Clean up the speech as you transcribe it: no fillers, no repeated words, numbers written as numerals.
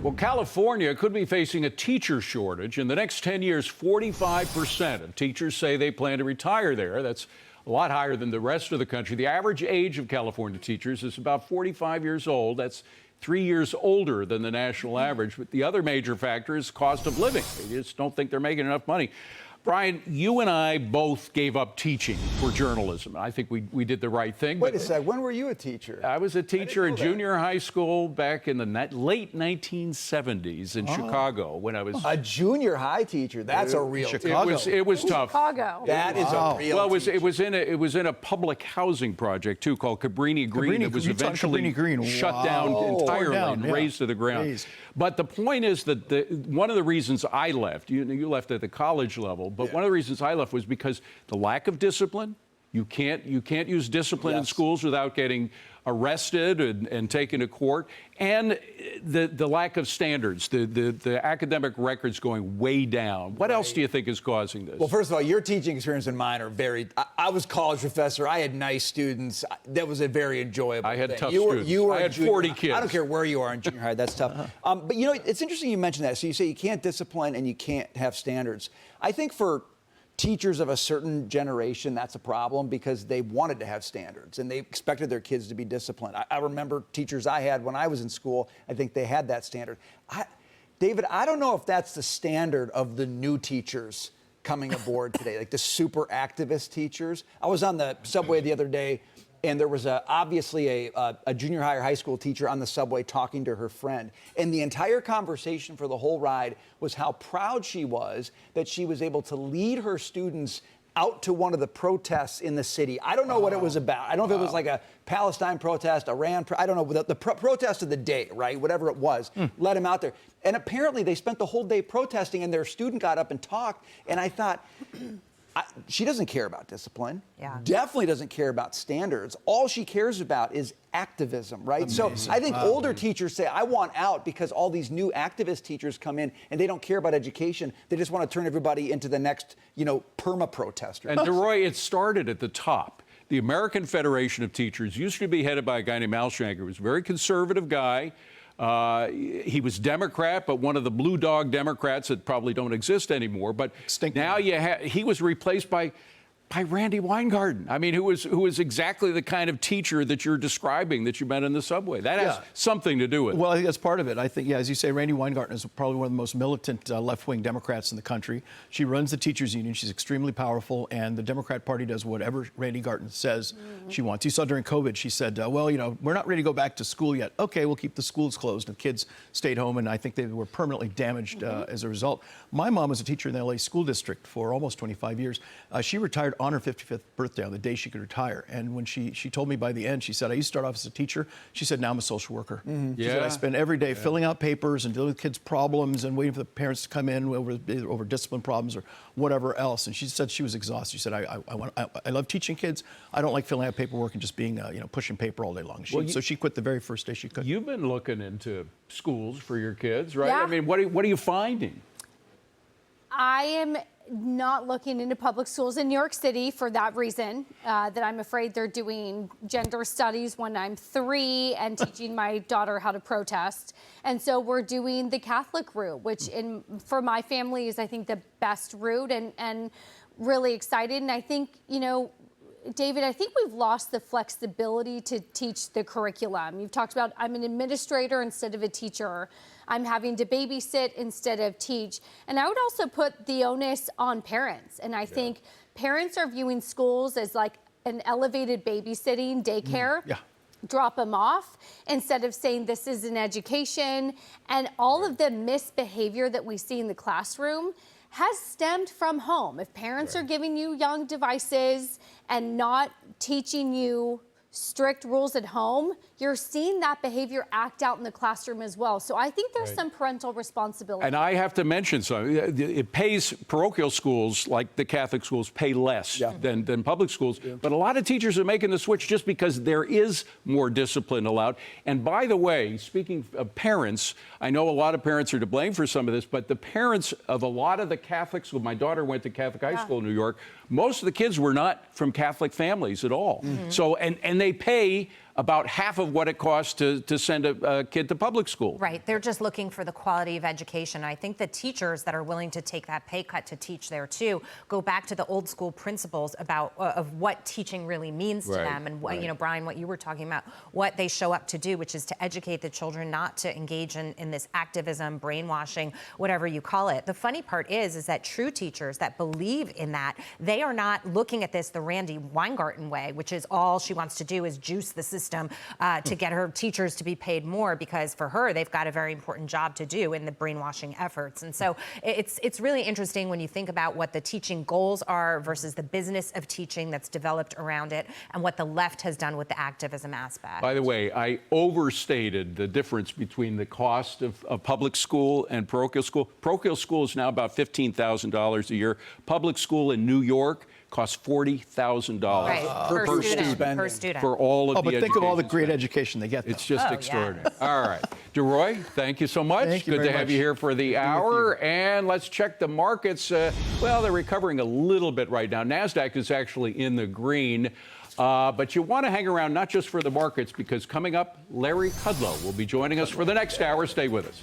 Well, California could be facing a teacher shortage. In the next 10 years, 45% of teachers say they plan to retire there. That's a lot higher than the rest of the country. The average age of California teachers is about 45 years old. That's 3 years older than the national average. But the other major factor is cost of living. They just don't think they're making enough money. Brian, you and I both gave up teaching for journalism. I think we did the right thing. Wait a sec, when were you a teacher? I was a teacher in junior high school back in the late 1970s in Chicago when I was... A junior high teacher, that's a real Chicago. It was tough. Chicago. That is a real Well, teacher. it was in a public housing project, too, called Cabrini Green. It was eventually shut down entirely and razed to the ground. But the point is that one of the reasons I left, you left at the college level, but one of the reasons I left was because the lack of discipline. You can't use discipline in schools without getting arrested and taken to court, and the lack of standards, the academic records going way down. What else do you think is causing this? Well, first of all, your teaching experience and mine are very... I was a college professor. I had nice students. That was a very enjoyable I had thing. tough students. I had 40 kids. I don't care where you are in junior high. That's tough. But, you know, it's interesting you mentioned that. So you say you can't discipline and you can't have standards. I think for teachers of a certain generation, that's a problem because they wanted to have standards and they expected their kids to be disciplined. I remember teachers I had when I was in school, I think they had that standard. David, I don't know if that's the standard of the new teachers coming aboard today, like the super activist teachers. I was on the subway the other day and there was obviously a junior high or high school teacher on the subway talking to her friend. And the entire conversation for the whole ride was how proud she was that she was able to lead her students out to one of the protests in the city. I don't know what it was about. I don't know if it was like a Palestine protest, Iran, I don't know, the protest of the day, right? Whatever it was, let him out there. And apparently they spent the whole day protesting and their student got up and talked. And I thought, she doesn't care about discipline. Yeah. Definitely doesn't care about standards. All she cares about is activism, right? Amazing. So I think older teachers say, I want out because all these new activist teachers come in and they don't care about education. They just want to turn everybody into the next, perma-protester. And DeRoy, it started at the top. The American Federation of Teachers used to be headed by a guy named Al Shanker. He was a very conservative guy. He was Democrat, but one of the blue dog Democrats that probably don't exist anymore. But now he was replaced by Randi Weingarten. I mean, who was exactly the kind of teacher that you're describing that you met in the subway. That has something to do with it. Well, I think that's part of it. I think, as you say, Randi Weingarten is probably one of the most militant left-wing Democrats in the country. She runs the teachers union. She's extremely powerful, and the Democrat Party does whatever Randi Garten says she wants. You saw during COVID, she said, well, we're not ready to go back to school yet. Okay, we'll keep the schools closed. And kids stayed home, and I think they were permanently damaged as a result. My mom was a teacher in the LA school district for almost 25 years. She retired on her 55th birthday, on the day she could retire. And when she told me by the end, she said, I used to start off as a teacher. She said, now I'm a social worker. She said, I spend every day filling out papers and dealing with kids' problems and waiting for the parents to come in over discipline problems or whatever else. And she said she was exhausted. She said, I love teaching kids. I don't like filling out paperwork and just being, pushing paper all day long. So she quit the very first day she could. You've been looking into schools for your kids, right? Yeah. I mean, what are you finding? I am not looking into public schools in New York City for that reason, that I'm afraid they're doing gender studies when I'm 3 and teaching my daughter how to protest. And so we're doing the Catholic route, which for my family is, I think, the best route and really excited. And I think, David, I think we've lost the flexibility to teach the curriculum. You've talked about I'm an administrator instead of a teacher. I'm having to babysit instead of teach. And I would also put the onus on parents. And I think parents are viewing schools as like an elevated babysitting daycare. Drop them off instead of saying this is an education. And all of the misbehavior that we see in the classroom has stemmed from home. If parents are giving you young devices and not teaching you strict rules at home, you're seeing that behavior act out in the classroom as well. So I think there's some parental responsibility. And I have to mention something. It pays, parochial schools, like the Catholic schools, pay less than public schools. But a lot of teachers are making the switch just because there is more discipline allowed. And by the way, speaking of parents, I know a lot of parents are to blame for some of this, but the parents of a lot of the Catholic schools, my daughter went to Catholic high school in New York, most of the kids were not from Catholic families at all. So, and they pay about half of what it costs to send a kid to public school. Right. They're just looking for the quality of education. I think the teachers that are willing to take that pay cut to teach there too go back to the old school principles about of what teaching really means to them, and you know, Brian, what you were talking about, what they show up to do, which is to educate the children, not to engage in this activism, brainwashing, whatever you call it. The funny part is that true teachers that believe in that, they are not looking at this the Randi Weingarten way, which is all she wants to do is juice the system to get her teachers to be paid more, because for her, they've got a very important job to do in the brainwashing efforts. And so it's really interesting when you think about what the teaching goals are versus the business of teaching that's developed around it, and what the left has done with the activism aspect. By the way, I overstated the difference between the cost of public school and parochial school. Parochial school is now about $15,000 a year. Public school in New York costs $40,000 per student. For all of the but think of all the great spend. education they get, though. It's just extraordinary. All right. DeRoy, thank you so much. Thank you Good very to have much. you here for the hour. And let's check the markets. Well, they're recovering a little bit right now. NASDAQ is actually in the green. But you want to hang around not just for the markets, because coming up, Larry Kudlow will be joining us for the next hour. Stay with us.